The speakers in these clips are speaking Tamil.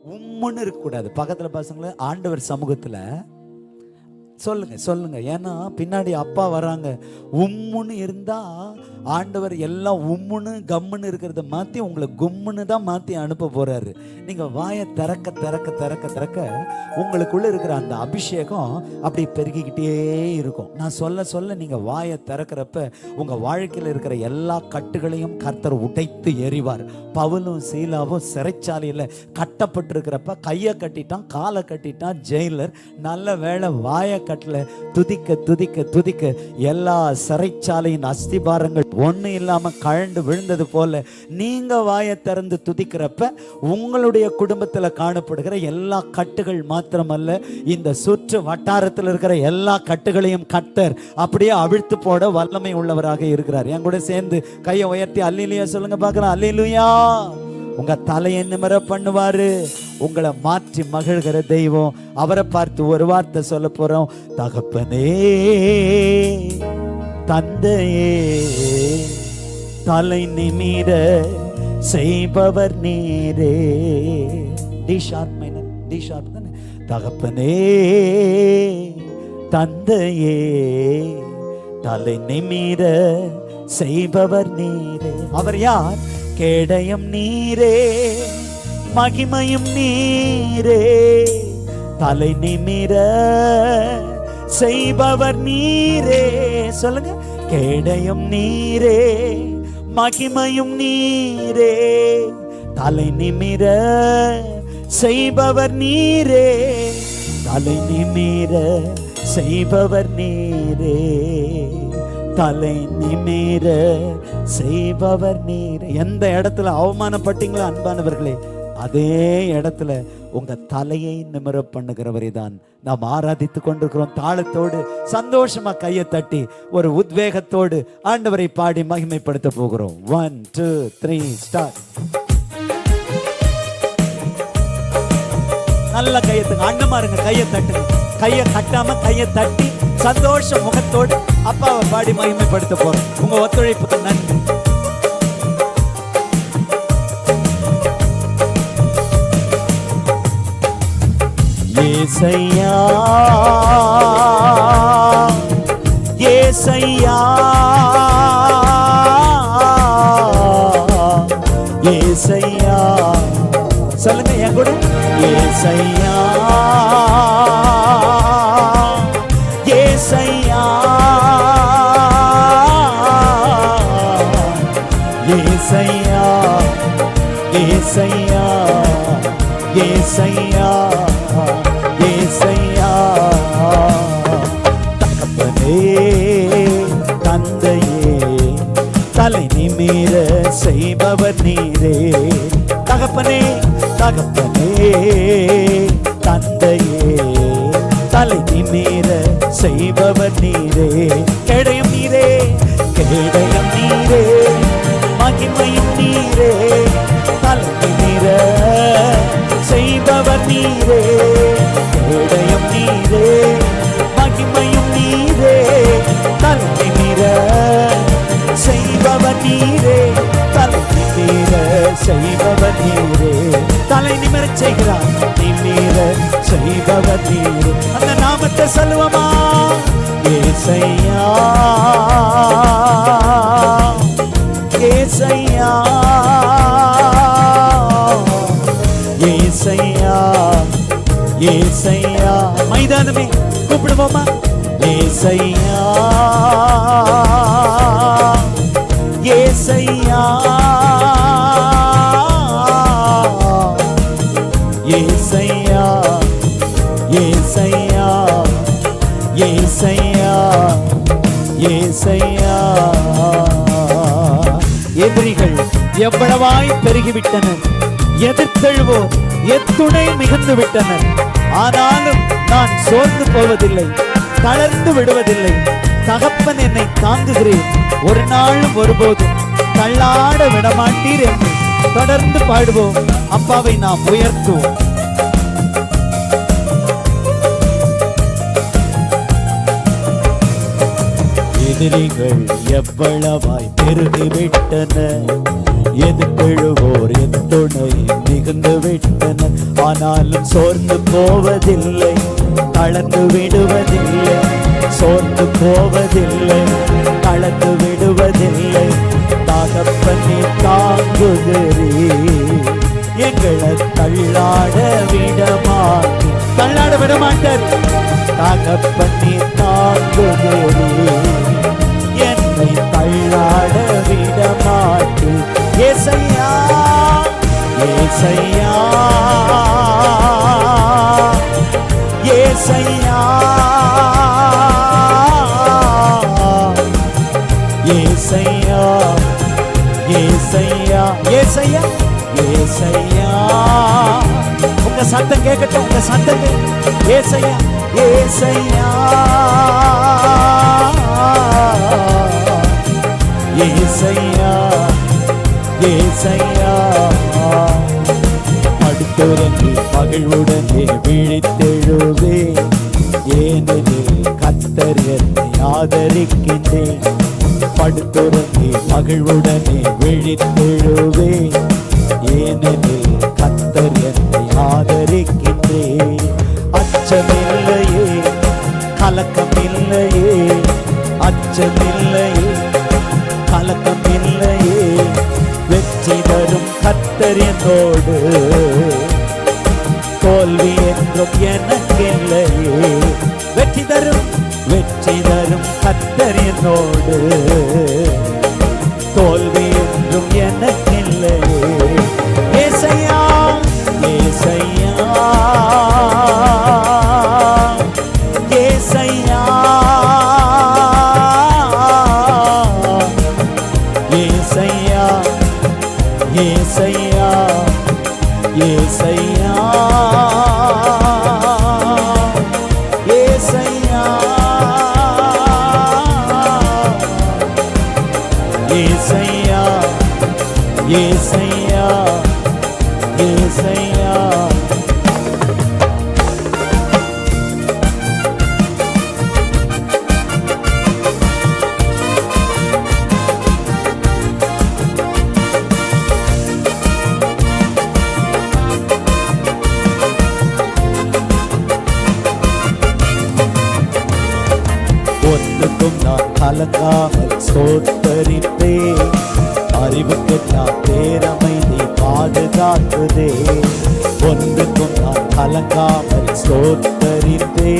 உம்முன்னு இருக்கக்கூடாது. பக்கத்தில் பசங்களை ஆண்டவர் சமூகத்தில் சொல்லுங்க சொல்லுங்க. ஏன்னா பின்னாடி அப்பா வராங்க. உம்முன்னு இருந்தா ஆண்டவர் எல்லாம் உம்முன்னு கம்முன்னு இருக்கிறத மாற்றி உங்களை கும்முன்னு தான் மாற்றி அனுப்ப போறாரு. நீங்க வாயை திறக்க திறக்க திறக்க திறக்க உங்களுக்குள்ள இருக்கிற அந்த அபிஷேகம் அப்படி பெருகிக்கிட்டே இருக்கும். நான் சொல்ல சொல்ல நீங்க வாயை திறக்கிறப்ப உங்க வாழ்க்கையில் இருக்கிற எல்லா கட்டுகளையும் கர்த்தர் உடைத்து எறிவார். பவுலும் சீலாவும் சிறைச்சாலையில் கட்டப்பட்டிருக்கிறப்ப கையை கட்டிட்டான், காலை கட்டிட்டான் ஜெயிலர். நல்ல வேளை வாயை கட்டல. துதிக்க துதிக்க துதிக்க எல்லா சிறைச்சாலையின் அஸ்திபாரங்கள் ஒண்ணு இல்லாம கழண்டு விழுந்தது போல நீங்க வாயை திறந்து துதிக்கிறப்ப உங்களுடைய குடும்பத்தில் காணப்படுகிற எல்லா கட்டுகள் மாத்திரமல்ல, இந்த சுற்று வட்டாரத்தில் இருக்கிற எல்லா கட்டுகளையும் கர்த்தர் அப்படியே அவிழ்த்து போட வல்லமை உள்ளவராக இருக்கிறார். என் கூட சேர்ந்து கையை உயர்த்தி அல்லேலூயா சொல்லுங்க பார்க்கலாம். அல்லேலூயா. உங்க தலையை நிமிர பண்ணுவாரு. உங்களை மாற்றி மகிழ்கிற தெய்வம். அவரை பார்த்து ஒரு வார்த்தை சொல்ல போறோம். தகப்பனே தந்தையே தலை நிமிர செய்பவர் நீரே. D sharp minor, D sharp தானே. தகப்பனே தந்தையே தலை நிமிர செய்பவர் நீரே. அவர் யார்? கேடயம் நீரே, மகிமையும் நீரே, தலை நிமிர செய்பவர் நீரே. சொல்லுங்க. கேடயம் நீரே, மகிமையும் நீரே, தலை நிமிர செய்பவர் நீரே, தலை நிமிர செய்பவர் நீரே, தலை நிமிர செய்பவர் நீர். எந்த இடத்துல அவமானப்பட்டீங்களோ அன்பானவர்களே, அதே இடத்துல உங்க தலையை நிமிர பண்ணுகிறவரை தான் நாம் ஆராதித்துக் கொண்டிருக்கிறோம். தாளத்தோடு சந்தோஷமா கையை தட்டி ஒரு உத்வேகத்தோடு ஆண்டவரை பாடி மகிமைப்படுத்த போகிறோம். 1 2 3 ஸ்டார்ட். நல்ல கையத்துங்க. அண்ணமாருங்க கையை தட்டுங்க. கையை கட்டாம கையை தட்டி சந்தோஷ முகத்தோடு அப்பாவை பாடி மகிமைப்படுத்த போறோம். உங்க ஒத்துழைப்புக்கு நன்றி. ஏசையா ஏசையா ஏசையா சொல்லுங்க என் கூட. ஏசையா ஏசையா ஏசையா ஏசையா ஏசையா ஏசையா. தகப்பனே தந்தையே தலை நிமிர செய்பவர் நீரே. தகப்பனே தகப்பனே தந்தையே தலை நிமிர செய்பவர் நீரே. கேடயம் நீரே, கேடயம் நீரே, மகிமையும் நீரே, தலை நிமிர செய்பவர் நீரே. கேடயம் நீரே, மகிமையும் நீரே, தலை நிமிர செய்பவர் நீரே, தலை நிமிர செய்பவர் நீரே. தலை நிமிர செய்கிறார், நிமிர செய்பவர் நீரே. அந்த நாமத்தை சொல்லுவோமா? ஏசையா ஏசையா ஏசையா ஏசையா. மைதானமே கூப்பிடுவோமா? ஏசையா ஏசையா ஏசையா ஏசையா ஏசையா ஏசையா. எதிரிகள் எவ்வளவாய் பெருகிவிட்டனர், எதிர்த்தெழுவோர் எத்துணை மிகுந்து விட்டனர். ஆனாலும் நான் சோர்ந்து போவதில்லை, தளர்ந்து விடுவதில்லை. தகப்பன் என்னை தாங்குகிறேன், ஒரு நாளும் ஒருபோதும் தள்ளாட விடமாட்டீர் என்று தொடர்ந்து பாடுவோம். அப்பாவை நாம் உயர்த்துவோம். எதிரிகள் எவ்வளவாய் பெருகிவிட்டனர், எதிர்த்தெழுவோர் துணை மிகுந்து விட்டன, ஆனாலும் சோர்ந்து போவதில்லை, தளர்ந்து விடுவதில்லை, சோர்ந்து போவதில்லை, தளர்ந்து விடுவதில்லை. தகப்பனே தாங்குகிறீர், எங்களை தள்ளாட விடமாட்டேன், தள்ளாட விடமாட்டார். தகப்பனே தாங்குகிறீர், என்னை தள்ளாட விடமாட்டேன். ஏசையா ஏசையா ஏசையா ஏசையா ஏசையா ஏசையா ஏசையா. உங்க சத்தம் கேட்கட்டும், உங்க சத்தம் ஏசையா ஏசையா ஏசையா ஏசையா. படுத்துறங்கி மகிழ்வுடனே விழித்தெழுவே, ஏனெனில் கர்த்தர் என்னை ஆதரிக்கின்றேன். படுத்துறங்கி மகிழ்வுடனே விழித்தெழுவே, ஏனெனில் கர்த்தர் என்னை ஆதரிக்கின்றேன். அச்சமில்லையே கலக்கமில்லையே, அச்சமில்லையே கலக்கமில்லையே, வெற்றி தரும் கர்த்தர் என்னோடு, தோல்வி என்றும் எனக்கில்லையே. வெற்றி தரும் கர்த்தர் என்னோடு, தோல்வி என்றும் எனக்கில்லையே. ஏசையா ஏசையா ஏசையா ஏசையா ஏசையா ஏசையா ஏசையா ஏசையா ஏசையா ஏசையா. ஒன்றுக்கும் நான் கலங்காமல் ஸ்தோத்தரிப்பே, அறிவுக்கு நான் பேரமைதி பாதுகாக்குதே. ஒன்றுக்கும் நான் கலங்காமல் ஸ்தோத்தரிப்பே,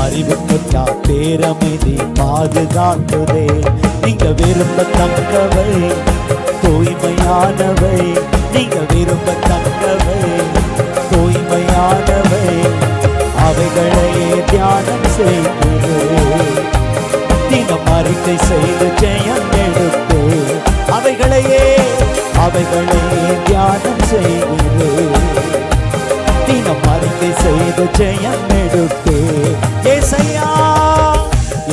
அறிவுக்கு நான் பேரமைதி பாதுகாக்குதே. நீங்க விரும்பத்தக்கவை தூய்மையானவை, நீங்க விரும்பத்தக்கவை தூய்மையானவை, அவைகளையே தியானம் செய்கிறேன். தினம் அறிக்கை செய்து ஜெயம் எடுத்து, அவைகளையே தியானம் செய்கிறேன். தினம் அறிக்கை செய்து ஜெயம் எடுத்து. ஏசையா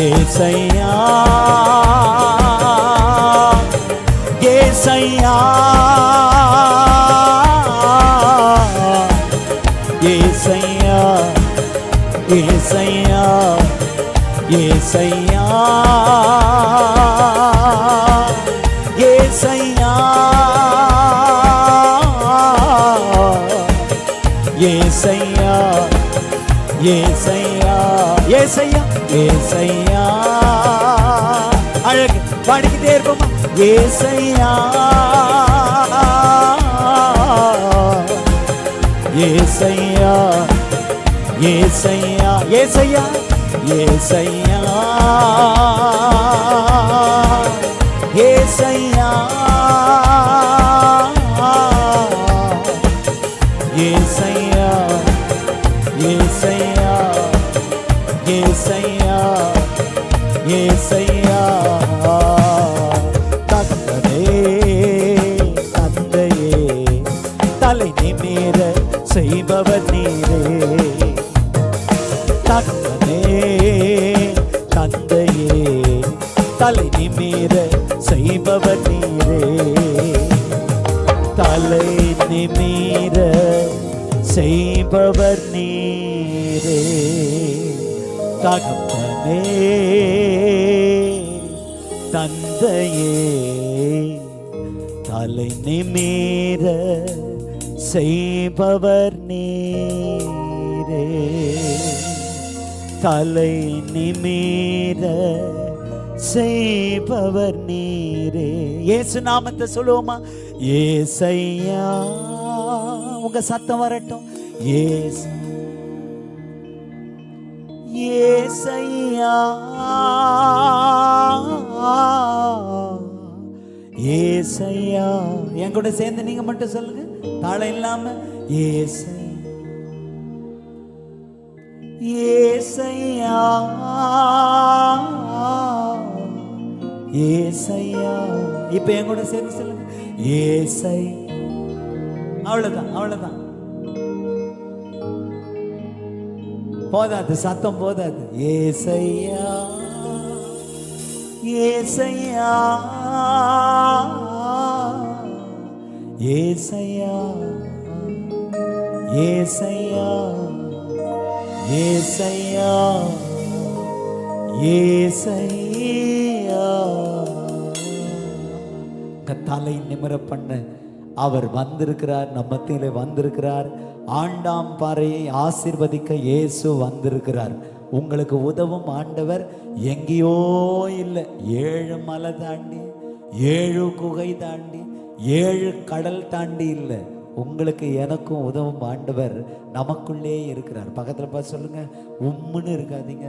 ஏசையா ஏசையா ஏசையா ஏசையா ஏசையா ஏசையா ஏசையா ஏசையா ஏசையா ஏசையா. அழகு பாடிக்கிட்டே இருப்போமா. ஏசையா ஏசையா ஏசையா ஏசையா ஏசையா ஏசையா ஏசையா ஏசையா ஏசையா ஏசையா. தந்தையே தந்தையே தலை நிமிர செய்பவர் நீரே. தந்தையே தந்தையே தலை நிமிர செய்பவர் நீரே. தலை நிமிர செய்பவர் நீரே. தகப்பனே தந்தையே தலை நிமிர செய்பவர் நீரே, தலை நிமிர செய்பவர் நீரே. இயேசு நாமத்தை சொல்லுவோமா? ஏசையா. உங்க சத்தம் வரட்டும். ஏசையா, ஏசையா. என் கூட சேர்ந்து நீங்க மட்டும் சொல்லுங்க, தாளம் இல்லாம. ஏசையா, ஏசையா. இப்ப என் கூட சேர்ந்து சொல்லுங்க, ஏசை. அவ்வளவுதான், அவ்வளவுதான். போதாது, சத்தம் போதாது. ஏசையா, ஏசையா, ஏசையா, ஏசையா, ஏசையா, ஏசையா. தலை நிமிர பண்ண அவர் வந்திருக்கிறார், நம்ம மத்தியிலே வந்திருக்கிறார். ஆண்டாம் பாறையை ஆசீர்வதிக்க இயேசு வந்திருக்கிறார். உங்களுக்கு உதவும் ஆண்டவர் எங்கேயோ இல்லை, 7 மலை தாண்டி, 7 குகை தாண்டி, 7 கடல் தாண்டி இல்லை. உங்களுக்கு எனக்கும் உதவும் ஆண்டவர் நமக்குள்ளே இருக்கிறார். பக்கத்தில் பார்த்து சொல்லுங்க, உம்முன்னு இருக்காதீங்க.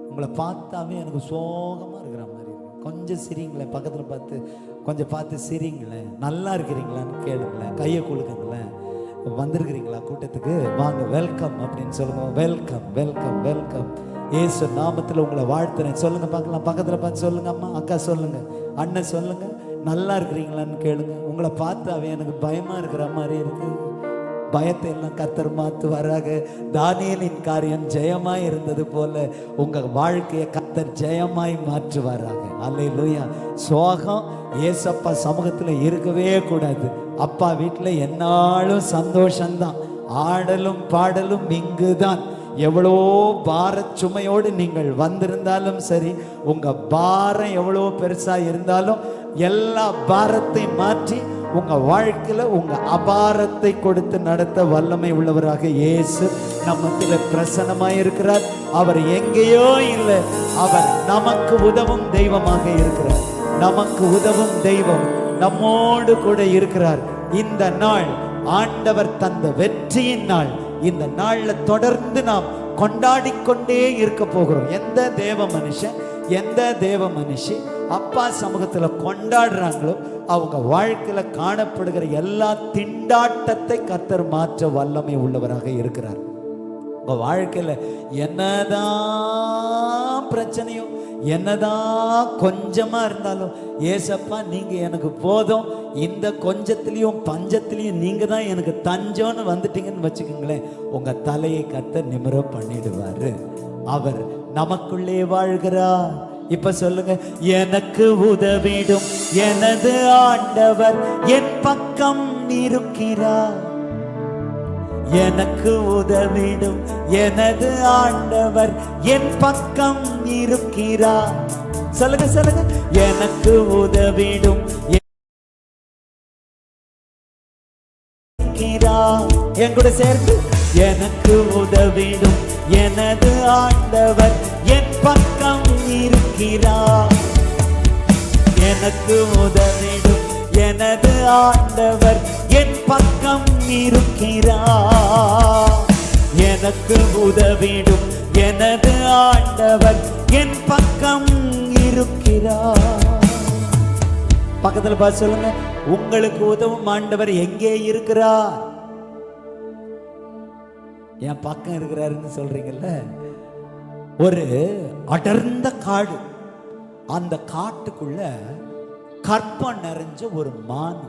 உங்களை பார்த்தாவே எனக்கு சோகமாக இருக்கிற மாதிரி இருக்கு. கொஞ்சம் சிரிங்களேன், பக்கத்தில் பார்த்து கொஞ்சம் பார்த்து சிரிங்களேன். நல்லா இருக்கிறீங்களான்னு கேளுங்களேன், கையை கொடுக்குங்களேன். வந்திருக்கிறீங்களா கூட்டத்துக்கு? வாங்க, வெல்கம் அப்படின்னு சொல்லுங்க. Welcome, welcome, welcome. இயேசு நாமத்தில் உங்களை வாழ்த்துறேன். சொல்லுங்க பார்க்கலாம். பக்கத்தில் பார்த்து சொல்லுங்க, அம்மா, அக்கா சொல்லுங்க, அண்ணன் சொல்லுங்க, நல்லா இருக்கிறீங்களான்னு கேளுங்க. உங்களை பார்த்தாவே எனக்கு பயமா இருக்கிற மாதிரி இருக்கு. பயத்தை எல்லாம் கர்த்தர் மாற்றுவாராக. தானியேலின் காரியம் ஜெயமாய் இருந்தது போல உங்க வாழ்க்கையை கர்த்தர் ஜெயமாய் மாற்றுவாராக. அல்லேலூயா. சோகம் ஏசப்பா சமூகத்தில் இருக்கவே கூடாது. அப்பா வீட்டில் என்னாலும் சந்தோஷம்தான், ஆடலும் பாடலும் இங்குதான். எவ்வளோ பார சுமையோடு நீங்கள் வந்திருந்தாலும் சரி, உங்க பாரம் எவ்வளோ பெருசா இருந்தாலும் எல்லா பாரத்தை மாற்றி உங்க வாழ்க்கையில உங்க அபாரத்தை கொடுத்து நடத்த வல்லமை உள்ளவராக இயேசு நம்மத்தில பிரசன்னமாய் இருக்கிறார். அவர் எங்கேயோ இல்லை, அவர் நமக்கு உதவும் தெய்வமாக இருக்கிறார். நமக்கு உதவும் தெய்வம் நம்மோடு கூட இருக்கிறார். இந்த நாள் ஆண்டவர் தந்த வெற்றியின் நாள். இந்த நாள்ல தொடர்ந்து நாம் கொண்டாடிக்கொண்டே இருக்க போகிறோம். எந்த தேவ மனுஷன், எந்த தேவ மனுஷி அப்பா சமூகத்துல கொண்டாடுறாங்களோ அவங்க வாழ்க்கையில காணப்படுகிற எல்லா திண்டாட்டத்தை கர்த்தர் மாற்ற வல்லமை உள்ளவராக இருக்கிறார். உங்க வாழ்க்கையில என்னதான் பிரச்சனையோ, என்னதான் கொஞ்சமா இருந்தாலும், ஏசப்பா நீங்க எனக்கு போதும், இந்த கொஞ்சத்திலையும் பஞ்சத்திலையும் நீங்க தான் எனக்கு தஞ்சம்னு வந்துட்டீங்கன்னு வச்சுக்கோங்களேன், உங்க தலையை கர்த்தர் நிமிர பண்ணிடுவாரு. அவர் நமக்குள்ளே வாழ்கிறார். இப்ப சொல்லுங்க, எனக்கு உதவிடும் எனது ஆண்டவர் என் பக்கம் இருக்கிறார். எனக்கு உதவிடும் எனது ஆண்டவர் என் பக்கம் இருக்கிறார். சொல்லுங்க, சொல்லுங்க, எனக்கு உதவிடும் என் கூட சேர்த்து, எனக்கு உதவிடும் எனது ஆண்டவர் என் பக்கம் இருக்கிறார். எனக்கு உதவிடும் எனது ஆண்டவர் என் பக்கம் இருக்கிறார். எனக்கு உதவிடும் எனது ஆண்டவர் என் பக்கம் இருக்கிறார். பக்கத்துல பார்த்து சொல்லுங்க, உங்களுக்கு உதவும் ஆண்டவர் எங்கே இருக்கிறார்? என் பக்கம் இருக்கிறாருன்னு சொல்றீங்கல்ல. ஒரு அடர்ந்த காடு, அந்த காட்டுக்குள்ள கற்பம் நிறைஞ்ச ஒரு மான்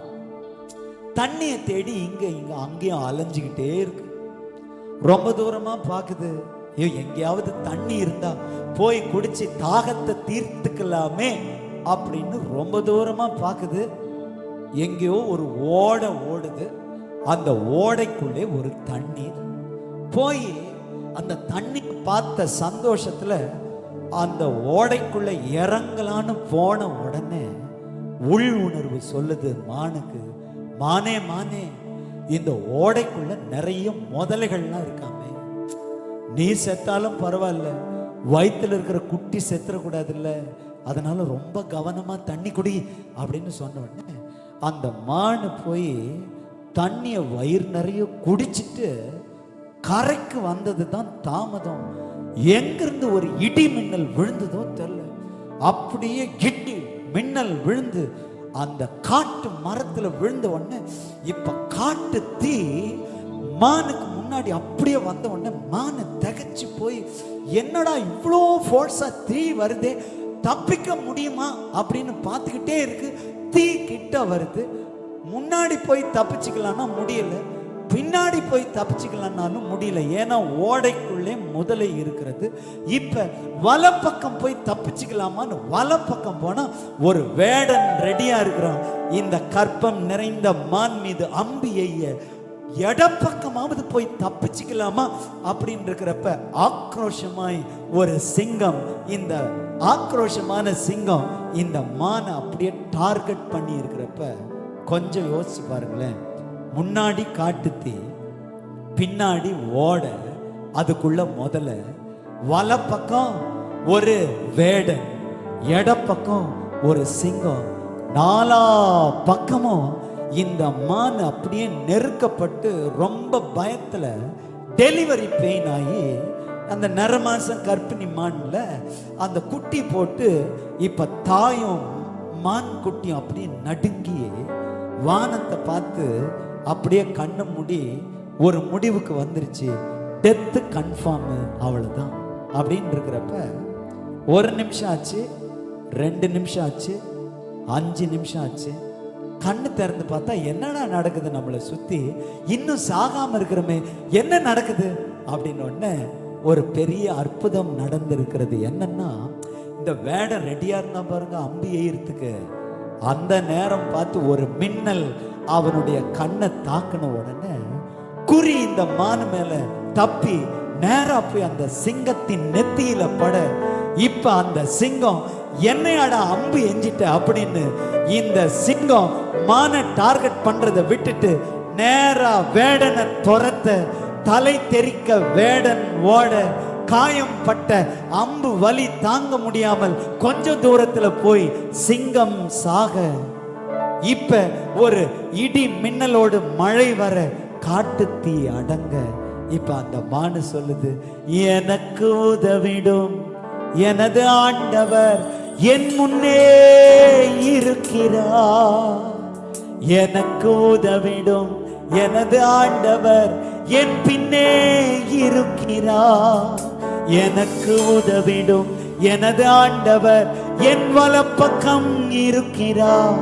தண்ணியை தேடி இங்க அங்கேயும் அலைஞ்சுக்கிட்டே இருக்கு. ரொம்ப தூரமா பாக்குது, எங்கேயாவது தண்ணி இருந்தா போய் குடிச்சு தாகத்தை தீர்த்துக்கலாமே அப்படின்னு ரொம்ப தூரமா பாக்குது. எங்கேயோ ஒரு ஓடை ஓடுது, அந்த ஓடைக்குள்ளே ஒரு தண்ணீர். போய் அந்த தண்ணி பார்த்த சந்தோஷத்துல அந்த ஓடைக்குள்ள இறங்கலான்னு போன உடனே உள் உணர்வு சொல்லுது மானுக்கு, மானே மானே, இந்த ஓடைக்குள்ள நிறைய முதலைகள்லாம் இருக்காமே, நீ செத்தாலும் பரவாயில்ல, வயிற்றுல இருக்கிற குட்டி செத்துறக்கூடாது இல்ல, அதனால ரொம்ப கவனமா தண்ணி குடி அப்படின்னு சொன்ன உடனே அந்த மானு போய் தண்ணிய வயிறு நிறைய குடிச்சிட்டு கரைக்கு வந்தது தான் தாமதம். எங்கிருந்து ஒரு இடி மின்னல் விழுந்ததோ தெரியல, அப்படியே இடி மின்னல் விழுந்து அந்த காட்டு மரத்துல விழுந்த உடனே இப்ப காட்டு தீ மானுக்கு முன்னாடி அப்படியே வந்த உடனே மானு திகைச்சு போய், என்னடா இவ்வளோ ஃபோர்ஸா தீ வருதே, தப்பிக்க முடியுமா அப்படின்னு பார்த்துக்கிட்டே இருக்கு. தீ கிட்ட வருது, முன்னாடி போய் தப்பிச்சுக்கலாம்னா முடியல, பின்னாடி போய் தப்பிச்சுக்கலாம்னாலும் முடியல, ஏன்னா ஓடைக்குள்ளே முதலை இருக்கிறது. இப்ப வலப்பக்கம் போய் தப்பிச்சுக்கலாமான்னு வலப்பக்கம் போனா ஒரு வேடன் ரெடியா இருக்கிறான், இந்த கற்பம் நிறைந்த மான் மீது அம்பு எய்ய. இடப்பக்கமாவது போய் தப்பிச்சுக்கலாமா அப்படின்னு இருக்கிறப்ப ஆக்ரோஷமாய் ஒரு சிங்கம், இந்த ஆக்ரோஷமான சிங்கம் இந்த மானை அப்படியே டார்கெட் பண்ணி இருக்கிறப்ப கொஞ்சம் யோசிச்சு பாருங்களேன். முன்னாடி காட்டுத்தீ, பின்னாடி ஓட, அதுக்குள்ள முதல்ல, வலப்பக்கம் ஒரு வேடன், இடப்பக்கம் ஒரு சிங்கம், நாலா பக்கமும் இந்த மான் அப்படியே நெருக்கப்பட்டு ரொம்ப பயத்துல டெலிவரி பெயின் ஆகி அந்த நரமாசம் கர்ப்பிணி மான்ல அந்த குட்டி போட்டு இப்ப தாயும் மான் குட்டியும் அப்படியே நடுங்கி வானத்தை பார்த்து அப்படியே கண்ணை மூடி ஒரு முடிவுக்கு வந்துருச்சு, டெத்து கன்ஃபார்ம், அவ்வளவுதான் அப்படின்னு இருக்கிறப்ப 1 நிமிஷம் ஆச்சு, 2 நிமிஷம் ஆச்சு, 5 நிமிஷம் ஆச்சு. கண்ணு திறந்து பார்த்தா என்னடா நடக்குது நம்மளை சுத்தி, இன்னும் சாகாம இருக்கிறோமே, என்ன நடக்குது அப்படின்னு உடனே ஒரு பெரிய அற்புதம் நடந்திருக்கிறது. என்னன்னா, இந்த வேடம் ரெடியா இருந்தா பாருங்க அம்பு எய்யறதுக்கு, அந்த நேரம் பார்த்து ஒரு மின்னல் அவனுடைய கண்ணை தாக்கின உடனே குறி இந்த மான் மேல தப்பி நேரா போய் அந்த சிங்கத்தின் நெத்தியில பட, இப்ப அந்த சிங்கம் என்னையாடா அம்பு எஞ்சிட்ட அப்படின்னு இந்த சிங்கம் மான டார்கெட் பண்றதை விட்டுட்டு நேரா வேடனை துரத்த, தலை தெறிக்க வேடன் ஓட, காயம் பட்ட அம்பு வலி தாங்க முடியாமல் கொஞ்ச தூரத்துல போய் சிங்கம் சாக, இப்ப ஒரு இடி மின்னலோடு மழை வர, காட்டு தீ அடங்க, இப்ப அந்த மானு சொல்லுது, எனக்கு உதவிடும் எனது ஆண்டவர் என் முன்னே இருக்கிறார், எனக்கு உதவிடும் எனது ஆண்டவர் என் பின்னே இருக்கிறார், எனக்கு உதவிடும் எனது ஆண்டவர் என் வலப்பக்கம் இருக்கிறார்,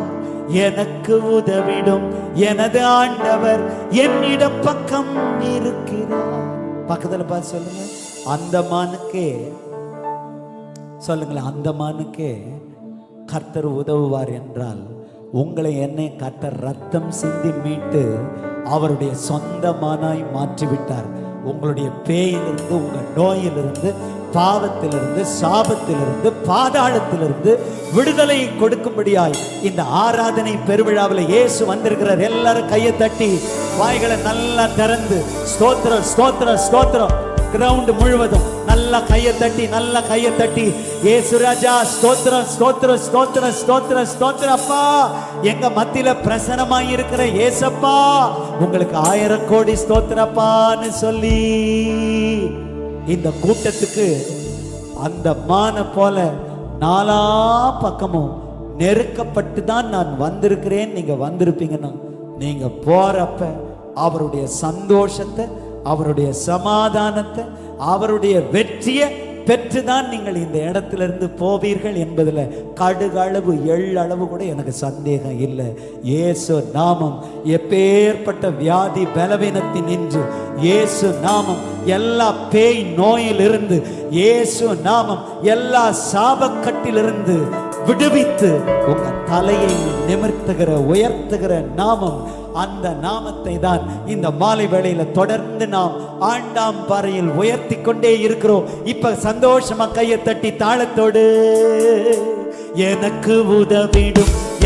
எனக்கு உதவிடும் எனது ஆண்டவர் என் இடப்பக்கம் இருக்கிறார். பக்கத்துல பார்த்து சொல்லுங்க, அந்த மானுக்கே சொல்லுங்களேன், அந்த மானுக்கே கர்த்தர் உதவுவார் என்றால் உங்களை என்னை கர்த்தர் ரத்தம் சிந்தி மீட்டு அவருடைய சொந்த மானாய் மாற்றிவிட்டார். உங்களுடைய பேயிலிருந்து, உங்க நோயிலிருந்து, பாவத்திலிருந்து, சாபத்திலிருந்து, பாதாளத்திலிருந்து விடுதலை கொடுக்கும்படியாய் இந்த ஆராதனை பெருவிழாவில் இயேசு வந்திருக்கிறார். எல்லாரும் கையை தட்டி வாய்களை நல்லா திறந்து ஸ்தோத்திரம் ஸ்தோத்திரம் ஸ்தோத்திரம். கிரவுண்ட் முழுவதும் நல்லா கையை தட்டி, நல்லா கையை தட்டி, இயேசு ராஜா ஸ்தோத்திரம் ஸ்தோத்திரம் ஸ்தோத்திரம் ஸ்தோத்திரம் ஸ்தோத்திரம். அப்பா, எங்க மத்தியில பிரசன்னமாய் இருக்கிற இயேசப்பா, உங்களுக்கு 1000 கோடி ஸ்தோத்திரப்பான்னு சொல்லி இந்த கூட்டத்துக்கு அந்த மான போல நாலா பக்கமும் நெருக்கப்பட்டு தான் நான் வந்திருக்கிறேன். நீங்க வந்திருப்பீங்கன்னா, நீங்க போறப்ப அவருடைய சந்தோஷத்தை, அவருடைய சமாதானத்தை, அவருடைய வெற்றியை பெற்றுதான் நீங்கள் இந்த இடத்திலிருந்து போவீர்கள் என்பதில் கடுகளவு எள்ளளவு கூட எனக்கு சந்தேகம் இல்லை. இயேசு நாமம் எப்பேற்பட்ட வியாதி பலவீனத்தின் நின்று, இயேசு நாமம் எல்லா பேய் நோயிலிருந்து, இயேசு நாமம் எல்லா சாபக்கட்டிலிருந்து விடுவித்து உங்க தலையை நிமிர்த்துகிற உயர்த்துகிற நாமம். அந்த நாமத்தை தான் இந்த மாலை வேளையில தொடர்ந்து நாம் ஆண்டாம் பாறையில் உயர்த்தி கொண்டே இருக்கிறோம். இப்ப சந்தோஷமா கையை தட்டி தாளத்தோடு, எனக்கு உதவிடும்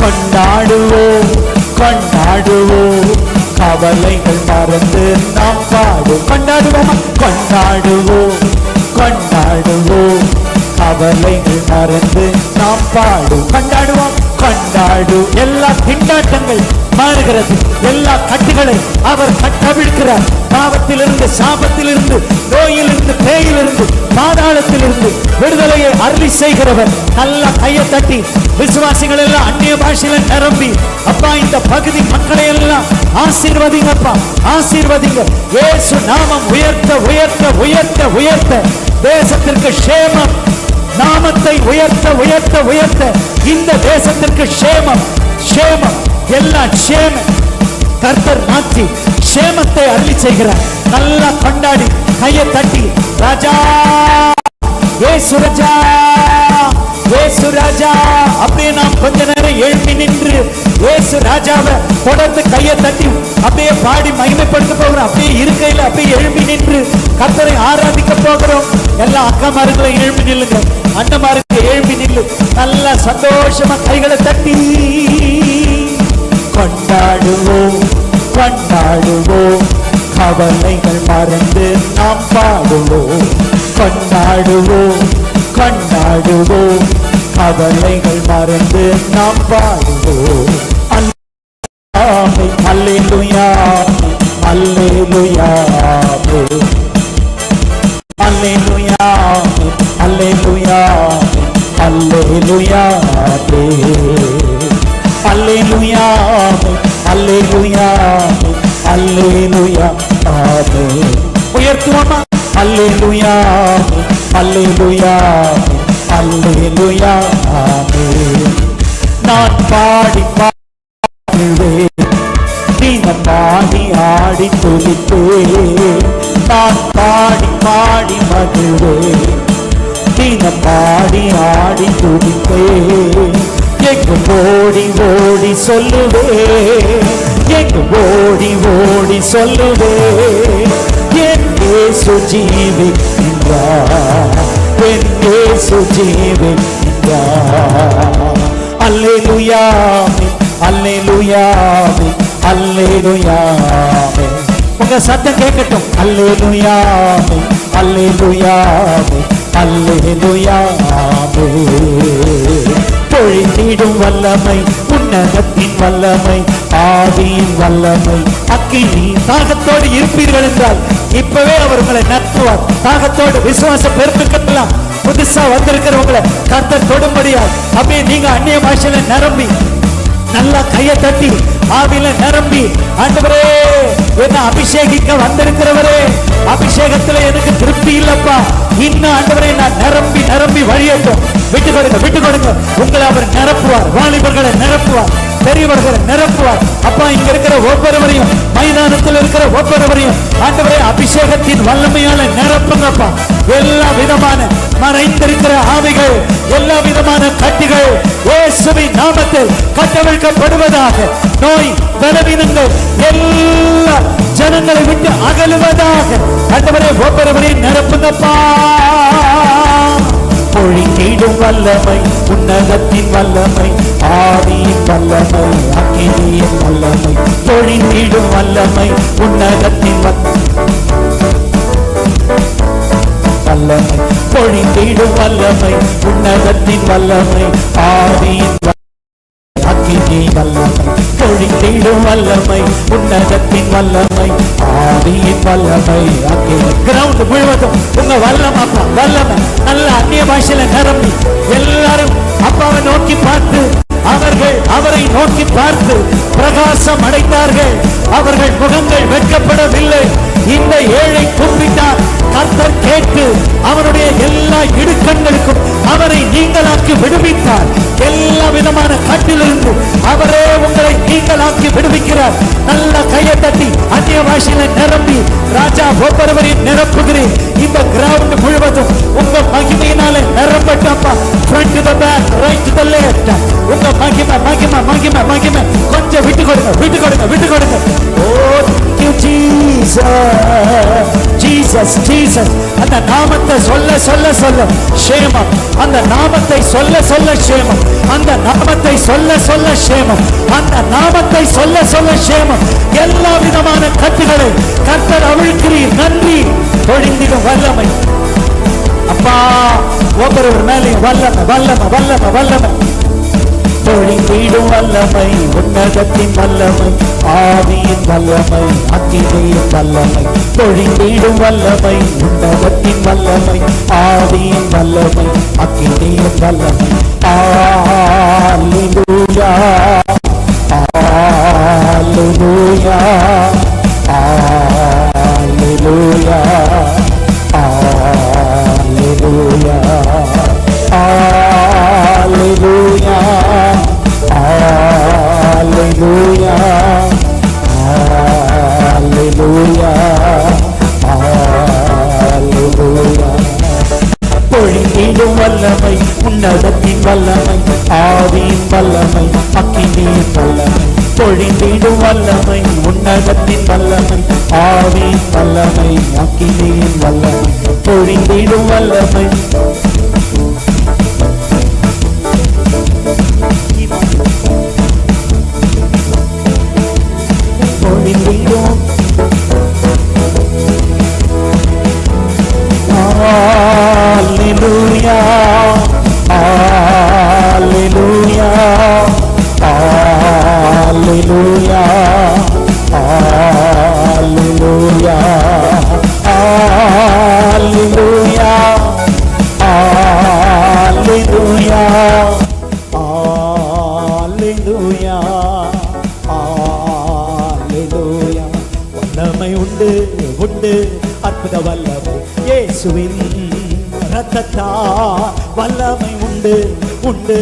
கொண்டாடுவோம் கொண்டாடுவோம், கவலைகள் மறந்து நாம் பாடுவோம். கொண்டாடுவோமா? கொண்டாடுவோம் கொண்டாடுவோம், கவலைகள் மறந்து நாம் பாடுவோம். கொண்டாடுவோம் கொண்டாடு. எல்லா திண்டாட்டங்கள் மாறுகிறது, எல்லா கட்டுகளை அவர் கட்டவிழ்க்கிறார். பாவத்திலிருந்து, சாபத்திலிருந்து, நோயிலிருந்து, பேயிலிருந்து, பாதாளத்திலிருந்து விடுதலையை அருளி செய்கிறவர். நல்ல கையை தட்டி விசுவாசிகள் எல்லாம் அந்நிய பாஷையில நிரம்பி, அப்பா இந்த பகுதி மக்களை எல்லாம் ஆசீர்வதிங்கப்பா, ஆசீர்வதிங்க. இயேசு நாமம் உயர்த்த உயர்த்த உயர்த்த உயர்த்த தேசத்திற்கு க்ஷேமம். நாமத்தை உயர்த்த உயர்த்த உயர்த்த இந்த தேசத்திற்கு க்ஷேமம் க்ஷேமம், எல்லா க்ஷேமம் கர்த்தர் மாற்றி க்ஷேமத்தை அருளி செய்கிறார். நல்லா கொண்டாடி கையை தட்டி, ராஜா இயேசு ராஜா இயேசு ராஜா. அப்படியே நாம் கொஞ்ச நேரம் எழுப்பி நின்று இயேசு ராஜாவை தொடர்ந்து கையை தட்டி அப்படியே பாடி மகிமைப்படுத்த போகிறோம். அப்படியே இருக்கையில் அப்படியே எழுப்பி நின்று கர்த்தரை ஆராதிக்க போகிறோம். எல்லா அக்காமார்களை எழுப்பி நில்லுங்க, அண்ணமாருக்கு எழுப்பி நில்லு. நல்ல சந்தோஷமா கைகளை தட்டி கொண்டாடுவோம் கொண்டாடுவோம், கவலைகள் மறந்து நாம் பாடுவோம். கொண்டாடுவோம் கொண்டாடுவோம், கவலைகள் மறந்து நாம் பாடுவோம். அல்லேலூயா அல்லேலூயா அல்லேலூயா அல்லேலூயா அல்லேலூயா அல்லேலூயா அல்லேலூயா அல்லேலூயா. உயர்த்துவோமா? அல்லேலூயா அல்லேலூயா அல்லேலூயா. நான் பாடி பாடுவேன், நீனம் பாடி ஆடி துதிப்பேன். நான் பாடி பாடி மகிழ்வேன், நீனம் பாடி ஆடி துதிப்பேன். எங்கு ஓடி ஓடி சொல்லுவேன், எங்கு ஓடி ஓடி சொல்லுவேன். என் இயேசு ஜீவிக்கின்றார், என் இயேசு ஜீவிக்கின்றார். அல்லேலூயா அல்லேலூயா அல்லேலூயா. உங்க சத்தம் கேட்கட்டும். அல்லேலூயா அல்லேலூயா அல்லேலூயா. பொழிந்திடும் வல்லமை, உன்னதத்தின் வல்லமை, ஆவியின் வல்லமை, அக்கினி. தாகத்தோடு இருப்பீர்கள் என்றால் இப்பவே அவர் உங்களை நடத்துவார். தாகத்தோடு விசுவாச பெருக்கெல்லாம் புதுசா வந்திருக்கிறவங்களை கர்த்தர் தொடும்படியால் அப்படியே நீங்க அந்நிய பாஷையில நிரம்பி நல்லா கையை தட்டி ஆவியில நிரம்பி, ஆண்டவரே என்ன அபிஷேகிக்க வந்திருக்கிறவரே, அபிஷேகத்துல எனக்கு திருப்தி இல்லப்பா, இன்னும் ஆண்டவரே நான் நிரம்பி நிரம்பி வழியட்டும். விட்டு கொடுங்க விட்டு கொடுங்க, உங்களை அவர் நிரப்புவார். வாலிபர்களை நிரப்புவார், பெரியவர்களை நிரப்புவார். அப்பா இங்க இருக்கிற ஒவ்வொருவரையும், மைதானத்தில் இருக்கிற ஒவ்வொருவரையும் ஆண்டவரே அபிஷேகத்தின் வல்லமையால நிரப்புங்கப்பா. எல்லா விதமான மறைந்திருக்கிற ஆவிகள், எல்லா விதமான கட்டிகள் இயேசுவின் நாமத்தில் கட்டவிழ்க்கப்படுவதாக. நோய் பலவீனங்கள் எல்லா ஜனங்களை விட்டு அகலுவதாக. ஆண்டவரே ஒவ்வொருவரையும் நிரப்புங்கப்பா. பொழிந்திடும் வல்லமை, உன்னதத்தின் வல்லமை, ஆவியின் வல்லமை, அக்கினியின் வல்லமை. பொழிந்திடும் வல்லமை, உன்னதத்தின் வல்லமை, பொழிந்திடும் வல்லமை, உன்னதத்தின் வல்லமை, ஆவியின் அக்கினியின் வல்லமை. பொழிந்திடும் வல்லமை, உன்னதத்தின் வல்லமை, ஆவியின் வல்லமை, அக்கினி. கிரவுண்ட் முழுவதும் உங்க வல்லமை அப்பா, வல்லமை நல்ல அந்நிய பாஷையில நிரம்பி எல்லாரும் அப்பாவை நோக்கி பார்த்து, அவர்கள் அவரை நோக்கி பார்த்து பிரகாசம் அடைந்தார்கள். அவர்கள் முகங்கள் வெட்கப்படவில்லை. இந்த ஏழை கூப்பிட்டார், கர்த்தர் கேட்டு அவருடைய எல்லா இடுக்கண்களுக்கும் அவரை நீங்களாக்கி விடுவித்தார். எல்லா விதமான கட்டிலிருந்து அவரே உங்களை நீங்களாக்கி விடுவிக்கிறார். நல்ல கையை தட்டி அந்நிய பாஷையில நிரம்பி ராஜா ஒவ்வொருவரையும் நிரப்புகிறேன். இந்த கிரவுண்ட் முழுவதும் உங்க மகிமையினால நிரம்பட்டப்பா. Front to the back, right to the left. உங்க மகிமை மகிமை மகிமை மகிமை. கொஞ்சம் விட்டு கொடுங்க விட்டு கொடுங்க விட்டு கொடுங்க. ஓ thank you Jesus, Jesus. Jesus Jesus. அந்த நாமத்தை சொல்ல சொல்ல சொல்ல ஷேமம். அந்த நாமத்தை சொல்ல சொல்ல ஷேமம். அந்த நாமத்தை சொல்ல சொல்ல ஷேமம். அந்த நாமத்தை சொல்ல சொல்ல ஷேமம். எல்லா விதமான கட்டுகளை கர்த்தர் அவிழ்க்கிறீர். நன்றி. பொழிந்திடும் வல்லமை அப்பா ஒவ்வொருவர் மேலேயும் வல்லமை வல்லமை வல்லமை வல்லமை பொழிந்திடும் வல்லமை. உன்னதத்தின் வல்லமை, ஆவியின் வல்லமை, அக்கினியின் வல்லமை. பொழிந்திடும் வல்லமை, உன்னதத்தின் வல்லமை, ஆவியின் வல்லமை, அக்கினியின் வல்லமை. அல்லேலூயா அல்லேலூயா அல்லேலூயா அல்லேலூயா அல்லேலூயா அல்லேலூயா அல்லேலூயா அல்லேலூயா. பொழிந்திடும் வல்லமை, உன்னதத்தின் வல்லமை, ஆவியின் வல்லமை, அக்கினியின் வல்லமை. பொழிந்திடும் வல்லமை, உன்னதத்தின் வல்லமை, ஆவியின் வல்லமை, அக்கினியின் வல்லமை. பொழிந்திடும் வல்லமை பொழிந்திடும். அல்லேலூயா அல்லேலூயா அல்லேலூயா அல்லேலூயா அல்லேலூயா அல்லேலூயா அல்லேலூயா அல்லேலூயா. வல்லமை உண்டு உண்டு அற்புத வல்லமை இயேசுவின் இரத்தத்தா. வல்லமை உண்டு உண்டு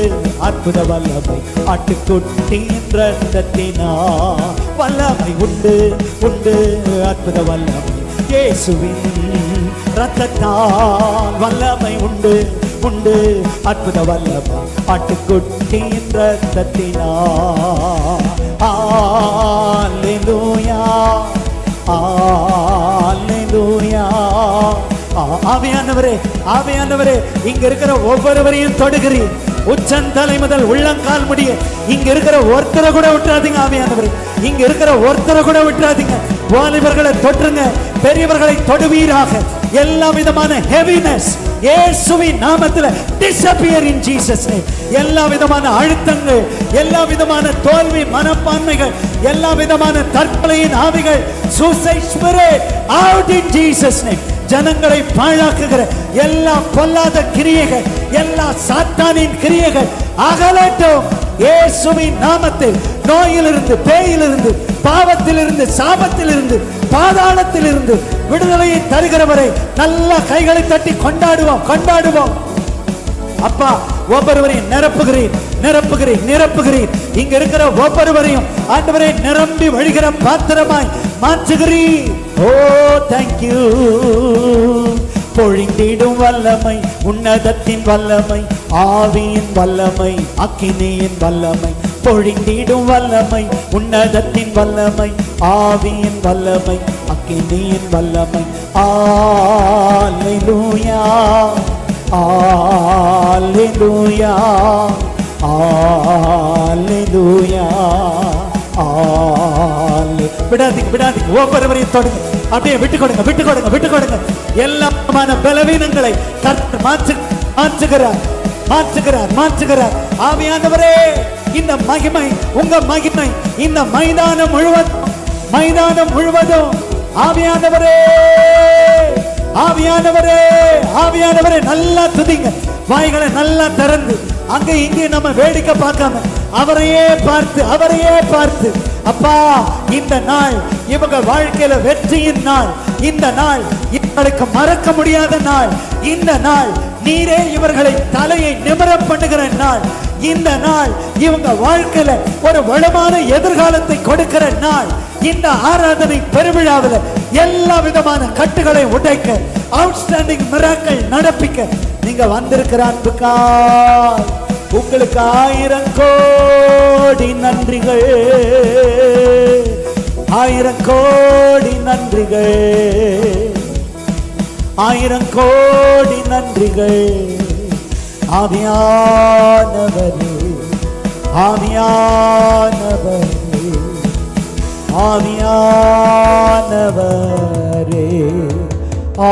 அற்புத வல்லமை ஆட்டுக்குட்டியின் இரத்தத்தினா. வல்லமை உண்டு உண்டு அற்புத வல்லமை இயேசுவின் இரத்தத்தா. வல்லமை உண்டு உண்டு அற்புத வல்லமை ஆட்டுக்குட்டியின் இரத்தத்தினா. அல்லேலூயா அல்லேலூயா. ஆவியானவரே ஆவியானவரே இங்க இருக்கிற ஒவ்வொருவரையும் தொடுகிறீர். உச்சந்தலை முதல் உள்ளங்கால் முடிய இங்க இருக்கிற ஒருத்தரை கூட விட்டுறாதீங்க. ஆவியானவரே இங்க இருக்கிற ஒருத்தரை கூட விட்டுறாதீங்க. வாலிபர்களை தொற்றுங்க, பெரியவர்களை தொடுவீராக. எல்லா விதமான ஹெவினஸ் இயேசுவின் நாமத்தில் disappear in Jesus name. எல்லா விதமான அழுத்தங்கள், எல்லா விதமான தோல்வி மனப்பான்மைகள், எல்லா விதமான தற்கொலையின் ஆவிகள், suicide spirit out in Jesus name. ஜனங்களை பாழாக்குகிற எல்லா பொல்லாத கிரியைகள், எல்லா சாத்தானின் கிரியைகள் அகலட்டும் இயேசுவின் நாமத்தில். நோயிலிருந்து, பேயிலிருந்து, பாவத்திலிருந்து, சாபத்திலிருந்து, பாதாளத்திலிருந்து விடுதலையை தருகிறவரை நல்ல கைகளை தட்டி கொண்டாடுவோம் கொண்டாடுவோம். அப்பா ஒவ்வொருவரையும் நிரப்புகிறீர் நிரப்புகிறீர் நிரப்புகிறீர். இங்க இருக்கிற ஒவ்வொருவரையும் ஆண்டவரே நிரம்பி வழிகிற பாத்திரமாய் மாற்றுகிறீர். ஓ தேங்க்யூ. பொழிந்திடும் வல்லமை, உன்னதத்தின் வல்லமை, ஆவியின் வல்லமை, அக்கினியின் வல்லமை. பொழிந்திடும் வல்லமை, உன்னதத்தின் வல்லமை, ஆவியின் வல்லமை, அக்கினியின் வல்லமை. அல்லேலூயா அல்லேலூயா அல்லேலூயா. விடாதீங்க விடாதீங்க. ஒவ்வொருவரையும் தொடுங்க. அப்படியே விட்டு கொடுங்க விட்டு கொடுங்க விட்டு கொடுங்க. எல்லா பலவீனங்களை கர்த்தர் மாற்றுகிறார் மாற்றுகிறார் மாற்றுகிறார். ஆவியானவரே இந்த மகிமை உங்க மகிமை இந்த மைதானம் முழுவதும் ஆவியானவரே ஆவியானவரே ஆவியானவரே நல்லா துதிங்க. வாய்களை நல்லா திறந்து அங்க இங்கே நம்ம வேடிக்கை பார்க்காம அவரையே பார்த்து அப்பா இந்த நாள் இவங்க வாழ்க்கையில வெற்றியின் நாள். இந்த நாள் இவங்களுக்கு மறக்க முடியாத நாள். இந்த நாள் நீரே இவர்களை தலையை நிமிர பண்ணுகிற நாள். இந்த நாள் இவங்க வாழ்க்கையில ஒரு வளமான எதிர்காலத்தை கொடுக்கிற நாள். இந்த ஆராதனை பெருவிழாவில் எல்லா விதமான கட்டுகளை உடைக்க, அவுட்ஸ்டாண்டிங் மிராக்கிள் நடப்பிக்க நீங்க வந்திருக்கிற அன்புக்காய் உங்களுக்கு 1000 கோடி நன்றிகள். 1000 கோடி நன்றிகள். ஆயிரம் கோடி நன்றிகள். ஆவியானவரே, ஆவியானவரே, ஆவியானவரே,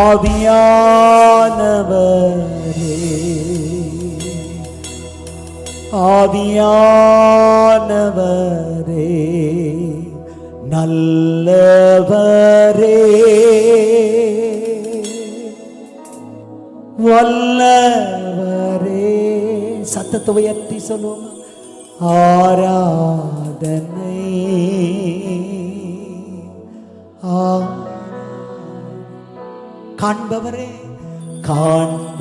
ஆவியானவரே, ஆவியானவரே, நல்லவரே, வல்லவரே. சத்தத்தை உயர்த்தி சொல்லுவோம். ஆராதனை காண்பவரே, காண்ப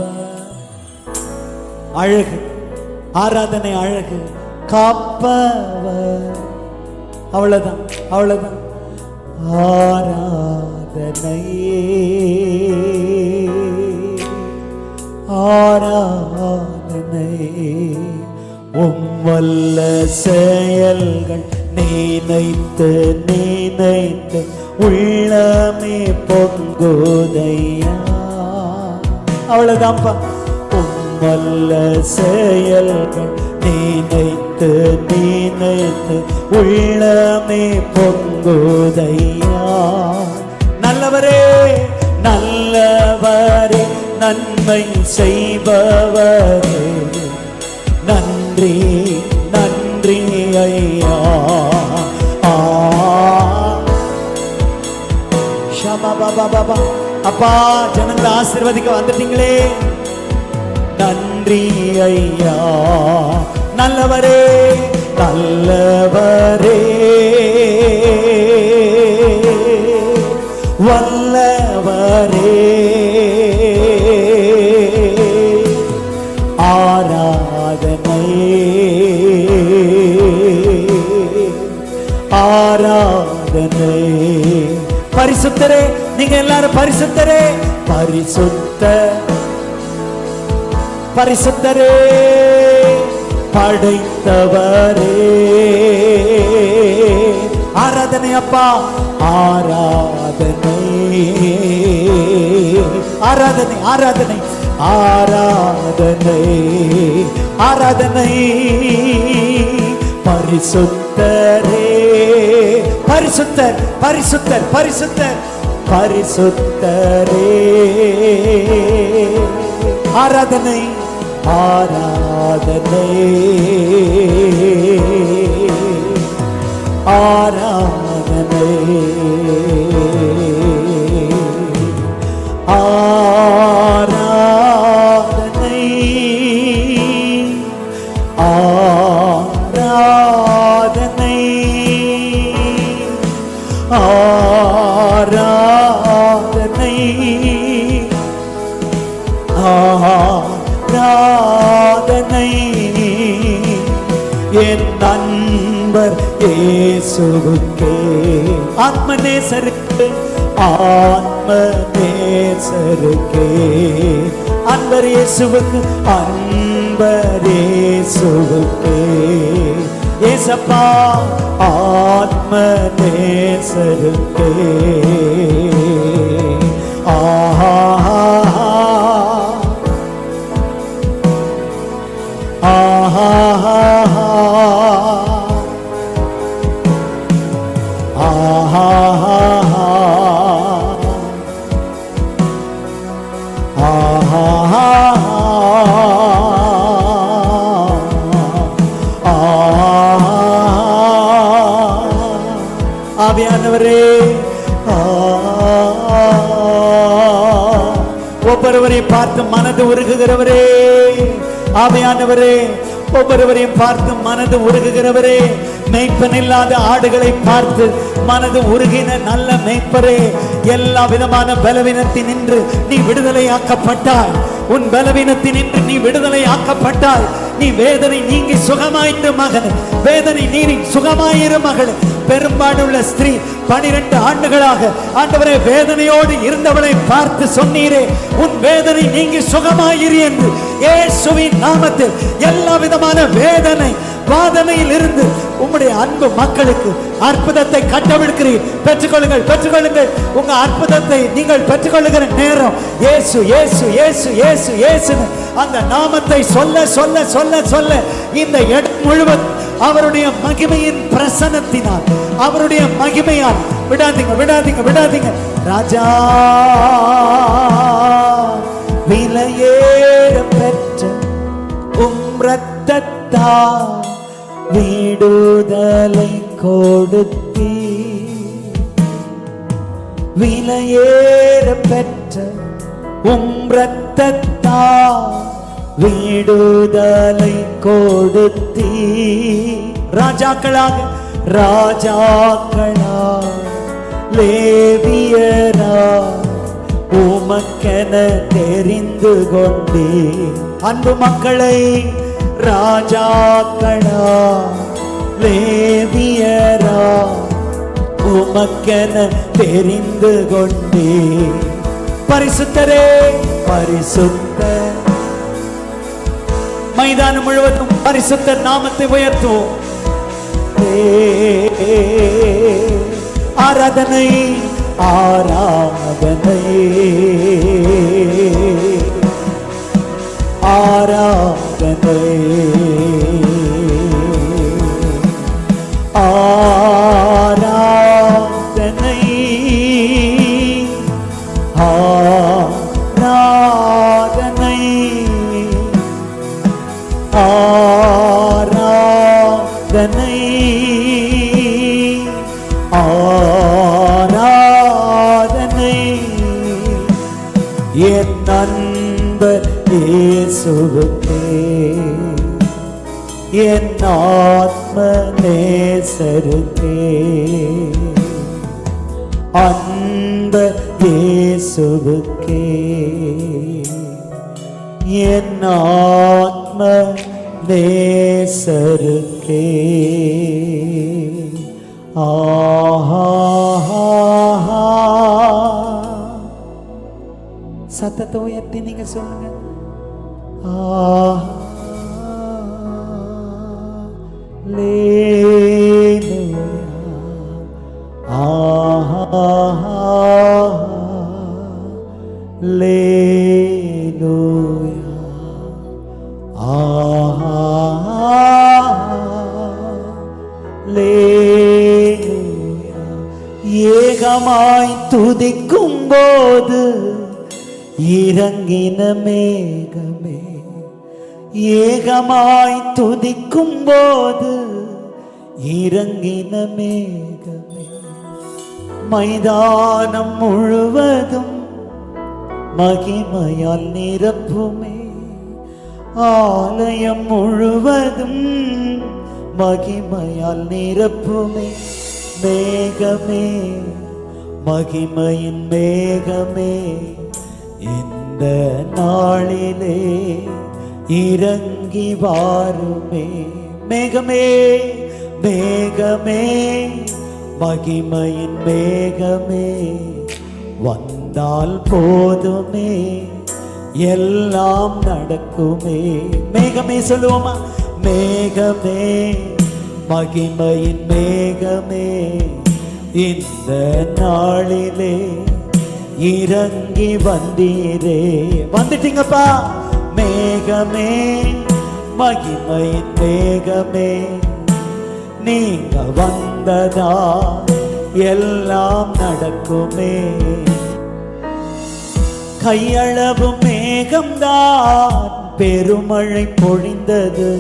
அழகு, ஆராதனை அழகு, காப்பவர். அவ்வளவுதான், அவ்வளவுதான். ஆராதனை, ஆராதனை, வல்ல செயல்கள் நினைத்து நினைத்து உள்ளமே பொங்குதையா. அவ்வளவுதான்ப்பா. வல்ல செயல்கள் நினைத்து நினைத்து உள்ளமே பொங்குதையா. நல்லவரே, நல்லவரே, நன்மை செய்பவரே, நன்றி நன்றி ஐயா. பாபா, அப்பா, ஜனங்களை ஆசீர்வதிக்க வந்துட்டீங்களே, நன்றி ஐயா. நல்லவரே, நல்லவரே, வல்லவரே, ஆராதனை, ஆராதனை. பரிசுத்தரே, நீங்க எல்லாரும் பரிசுத்தரே, பரிசுத்த, பரிசுத்தரே, படைத்தவரே. ஆராதனை அப்பா, ஆராதனை, ஆராதனை, ஆராதனை, ஆராதனை, ஆராதனை. பரிசுத்தரே, பரிசுத்தர், பரிசுத்தர், பரிசுத்தர், பரிசுத்தரே. ஆராதனை, ஆராதனை, ஆராதனை, ஆராதனை, ஆராதனை, ஆராதனை, ஆராதனை. என் நண்பர் இயேசுவுக்கே, ஆத்மநேசருக்கு, ஆத்மநேசருக்கே, அன்பர் இயேசுவுக்கு, அன்பர் இயேசுவுக்கே. ஏசப்பா, ஆத்மநேசருக்கே. ஆஹா, ஆஹா, ஆஹா, ஆவியானவரே, ஒவ்வொருவரையும் பார்த்து மனது உருகுகிறவரே, ஆவியானவரே, ஒவ்வொருவரையும் பார்த்து மனது உருகுகிறவரே, மேய்ப்பன் இல்லாத ஆடுகளை பார்த்து மனது உருகின நல்ல மேய்ப்பரே, எல்லா விதமான பலவீனத்தின் நின்று நீ விடுதலை ஆக்கப்பட்டாய். உன் பலவீனத்தின் நின்று நீ விடுதலை ஆக்கப்பட்டாய். நீ வேதனை நீங்கி சுகமாயிட்டு மகன், வேதனை நீங்கி சுகமாயிரு மகள், பெரும்பாடுள்ள ஸ்திரீ 12 ஆண்டுகளாக ஆண்டவரே வேதனையோடு இருந்தவளை பார்த்து சொன்னீரே, உன் வேதனை நீங்கி சுகமாயிரு என்று. இயேசுவின் நாமத்தில் எல்லா விதமான வேதனை வாதனையில் இருந்து உம்முடைய அன்பு மக்களுக்கு அற்புதத்தை கட்டவிழ்க்கிறீர். பெற்றுக்கொள்ளுங்கள், பெற்றுக்கொள்ளுங்கள். உங்க அற்புதத்தை நீங்கள் பெற்றுக்கொள்ளுகிற நேரம் இயேசு இயேசு இயேசு இயேசு இயேசுன்னு அந்த நாமத்தை சொல்ல சொல்ல சொல்ல சொல்ல இந்த இடம் முழுவதும் அவருடைய மகிமையின் பிரசன்னத்தினால், அவருடைய மகிமையால் விடாதீங்க விடாதீங்க விடாதீங்க. ராஜா விலையேற பெற்ற ரத்தத்தா விடுதலை கொடுத்தீ, விலையேற பெற்ற ரத்தத்தா விடுதலை கொடுத்தீ. ராஜாக்களாக ராஜாக்களாக லேவியரா உமக்கென தெரிந்து கொண்டே. அன்பு மக்களை ராஜாக்களா லேவியரா உமக்கென தெரிந்து கொண்டே. பரிசுத்தரே பரிசுத்த, மைதானம் முழுவதும் பரிசுத்த நாமத்தை உயர்த்துவோம். ஆராதனை ஆராதனை ஆராதனை ஆராதனை ஆராதனை ஆராதனை ஆராதனை என் நண்பர் இயேசுவுக்கே, என் ஆத்ம நேசருக்கே. அன்ப இயேசுவுக்கே, என் ஆத்ம நேசருக்கே. ஆஹா சத்தத்தை உயர்த்தி நீங்க சொல்லுங்க. Hallelujah, Hallelujah, Hallelujah. ஏகமாய் துதிக்கும் போது இறங்கின மேகமே, ஏகமாய் துதிக்கும் போது இறங்கின மேகமே. மைதானம் முழுவதும் மகிமையால் நிரப்புமே, ஆலயம் முழுவதும் மகிமையால் நிரப்புமே. மேகமே மகிமையின் மேகமே, இந்த நாளிலே இறங்கி வாருமே. மேகமே மேகமே மகிமையின் மேகமே, வந்தால் போதுமே எல்லாம் நடக்குமே. மேகமே சொல்லுவோமா? மேகமே மகிமையின் மேகமே, இந்த நாளிலே இறங்கி வந்தீரே. வந்துட்டீங்கப்பா. மேகமே மகிமையின் மேகமே, நீங்க வந்ததா எல்லாம் நடக்குமே. கையளவு மேகம்தான் பெருமழை பொழிந்தது,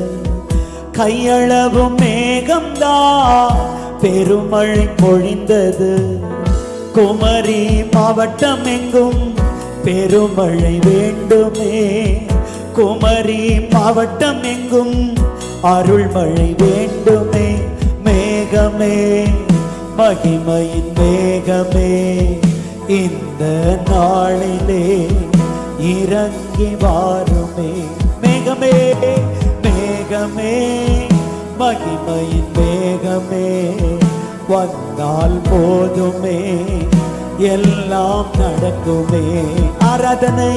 கையளவு மேகம்தான் பெருமழை பொழிந்தது. குமரி மாவட்டம் எங்கும் பெருமழை வேண்டுமே, குமரி மாவட்டம் எங்கும் அருள்மழை வேண்டுமே. மேகமே மகிமையின் மேகமே, இந்த நாளிலே இறங்கி வாருமே. மேகமே மேகமே மகிமையின் மேகமே, வந்தால் போதுமே, எல்லாம் நடக்குமே. ஆராதனை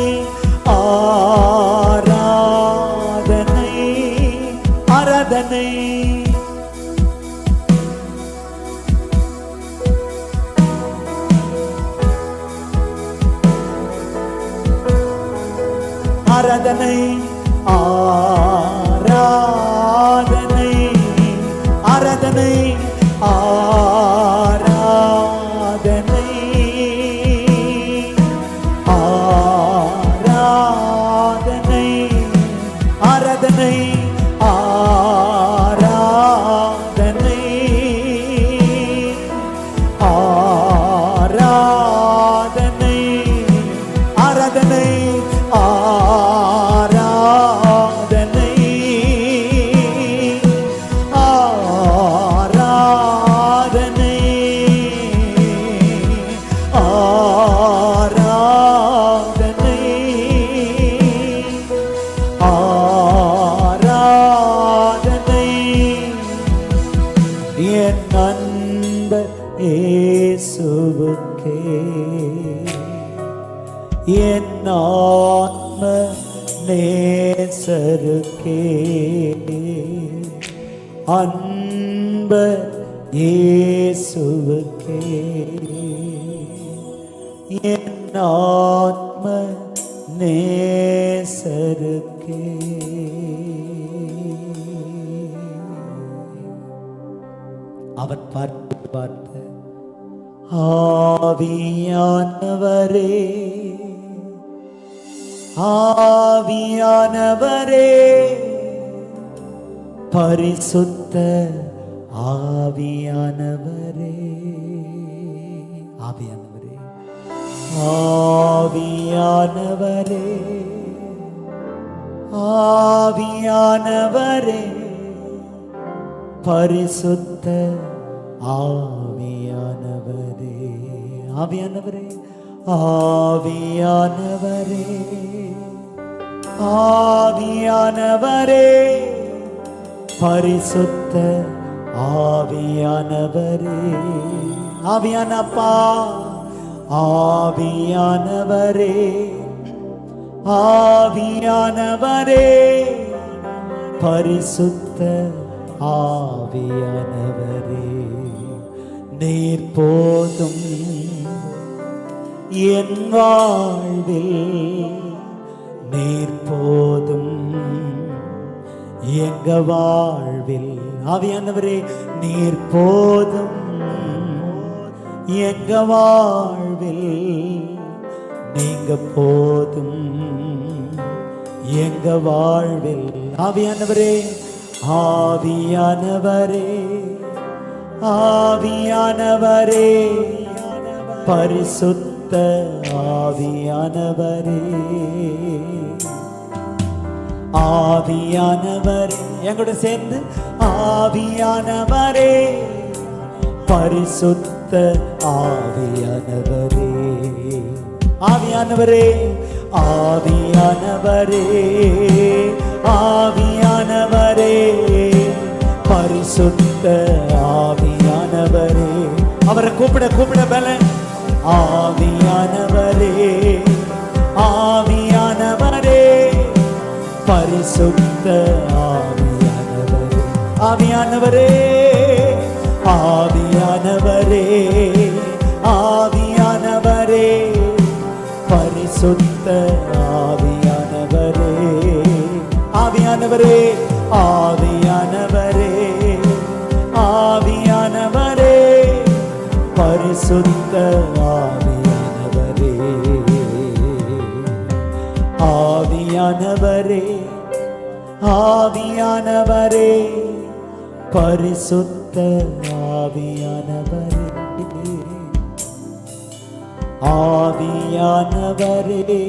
ஆராதனை ஆராதனை ஆராதனை ஆராதனை ஆராதனை ஆராதனை ஆராதனை ஆராதனை ஆராதனை ஆராதனை ஆராதனை ஆராதனை ஆராதனை ஆராதனை ஆராதனை என் நண்பர் இயேசுவுக்கே, என் ஆத்ம நேசருக்கே, அன்பர் இயேசுவுக்கே, என் ஆத்ம நேசருக்கே. அவர் பார்த்து ஆவியானவரே, ஆவியானவரே, பரிசுத்த ஆவியானவரே, ஆவியானவரே, ஆவியானவரே, ஆவியானவரே, பரிசுத்த ஆவியானவரே, ஆவியானவரே, ஆவியானவரே, ஆவியானவரே, பரிசுத்த ஆவியானவரே, ஆவியானப்பா, ஆவியானவரே, ஆவியானவரே, பரிசுத்த ஆவியானவரே, நீர் போதும் என் வாழ்வில், நீர் போதும் எங்க வாழ்வில். ஆவியானவரே, நீர் போதும் எங்க வாழ்வில், நீங்க போதும் எங்க வாழ்வில். ஆவியானவரே, ஆவியானவரே, ஆவியானவரே, பரிசுத்த ஆவியானவரே, ஆவியானவரே, எங்கூட சேர்ந்து ஆவியானவரே, பரிசுத்த ஆவியானவரே, ஆவியானவரே, ஆவியானவரே, ஆவியானவரே, பரிசுத்த ஆவியானவரே. அவரை கூப்பிட கூப்பிட பல. ஆவியானவரே, ஆவியானவரே, பரிசுத்த ஆவியானவரே, ஆவியானவரே, ஆவியானவரே, ஆவியானவரே, பரிசுத்த ஆவியானவரே, ஆவியானவரே, ஆவியானவரே, ஆவியானவரே, பரிசுத்த ஆவியானவரே, ஆவியானவரே, ஆவியானவரே, பரிசுத்த ஆவியானவரே, ஆவியானவரே,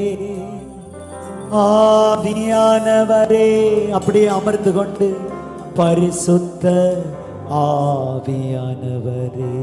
ஆவியானவரே. அப்படியே அமர்ந்து கொண்டு பரிசுத்த ஆவியானவரே.